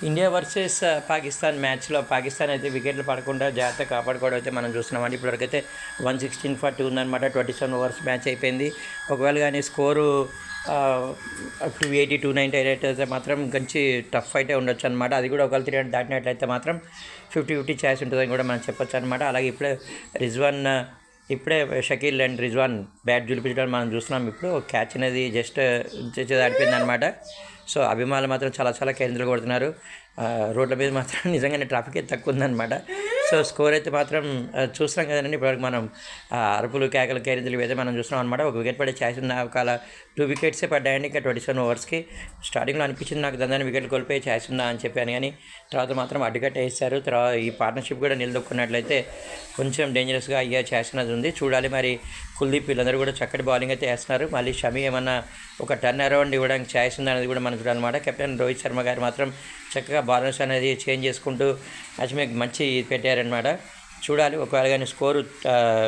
India versus Pakistan మ్యాచ్లో పాకిస్తాన్ అయితే వికెట్లు పడకుండా జాగ్రత్త కాపాడుకోవడం అయితే మనం చూస్తున్నామండి. ఇప్పటివరకు అయితే 116 for 2 ఉందన్నమాట. 27 ఓవర్స్ మ్యాచ్ అయిపోయింది. ఒకవేళ కానీ స్కోరు 280 290 అయితే మాత్రం మంచి టఫ్ అయితే ఉండొచ్చు అనమాట. అది కూడా ఒకవేళ 300 దాటినట్లయితే మాత్రం 50-50 ఛాన్స్ ఉంటుందని కూడా మనం చెప్పొచ్చు అనమాట. అలాగే ఇప్పుడే షకీల్ అండ్ రిజ్వాన్ బ్యాట్ జులిపించడం మనం చూస్తున్నాం. ఇప్పుడు క్యాచ్ అనేది జస్ట్ దాటిపోయింది అనమాట. సో అభిమానులు మాత్రం చాలా చాలా కేంద్రాలు కొడుతున్నారు. రోడ్ల మీద మాత్రం నిజంగానే ట్రాఫిక్ అయితే తక్కువ ఉందన్నమాట. సో స్కోర్ అయితే మాత్రం చూస్తున్నాం కదండి. ఇప్పటివరకు మనం అరుపులు కేకలు కేరింతలు అయితే మనం చూస్తున్నాం అనమాట. ఒక వికెట్ పడే ఛాన్స్ ఉన్న ఒక 2 వికెట్సే పడ్డాయండి. ఇంకా 27 ఓవర్స్కి స్టార్టింగ్లో అనిపించింది నాకు దాని వికెట్లు కోల్పోయే ఛాన్స్ ఉందా అని చెప్పాను. కానీ తర్వాత మాత్రం అడ్డుకట్ట వేస్తారు. తర్వాత ఈ పార్ట్నర్షిప్ కూడా నిలదొక్కున్నట్లయితే కొంచెం డేంజరస్గా అయ్యే ఛాన్స్ అనేది ఉంది. చూడాలి మరి. కుల్దీప్ వీళ్ళందరూ కూడా చక్కటి బౌలింగ్ అయితే వేస్తున్నారు. మళ్ళీ షమి ఏమన్నా ఒక టర్న్ అరౌండ్ ఇవ్వడానికి ఛాన్స్ ఉందా అనేది కూడా మనం చూడాలన్నమాట. కెప్టెన్ రోహిత్ శర్మ గారు మాత్రం చక్కగా బౌలర్స్ అనేది చేంజ్ చేసుకుంటూ మ్యాచ్ మీకు మంచి పెట్టారనమాట. చూడాలి. ఒకవేళ కానీ స్కోరు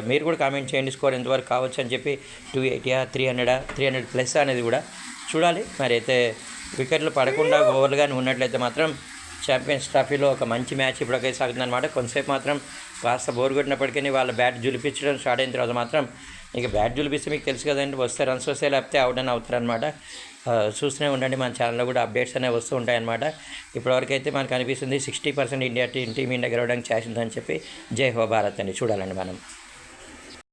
మీరు కూడా కామెంట్ చేయండి, స్కోర్ ఎంతవరకు కావచ్చు అని చెప్పి. 280 300 అనేది కూడా చూడాలి. మరి అయితే వికెట్లు పడకుండా ఓవర్లు కానీ ఉన్నట్లయితే మాత్రం ఛాంపియన్స్ ట్రోఫీలో ఒక మంచి మ్యాచ్ ఇప్పటికే సాగుతుందన్నమాట. కొంతసేపు మాత్రం కాస్త బోర్ కొట్టినప్పటికీ వాళ్ళ బ్యాట్ జులిపించడం స్టార్ట్ అయిన తర్వాత మాత్రం ఇక బ్యాట్ జులిపిస్తే మీకు తెలుసు కదండి, వస్తే రన్స్ వస్తే లేకపోతే అవుట్ అని అవుతారనమాట. చూస్తూనే ఉండండి. మన ఛానల్లో కూడా అప్డేట్స్ అనేవి వస్తూ ఉంటాయన్నమాట. ఇప్పటివరకు అయితే మనకు అనిపిస్తుంది 60% టీం ఇండియా గెలవడానికి ఛాన్స్ ఉందని చెప్పి. జై హో భారత్ అండి. చూడాలండి మనం.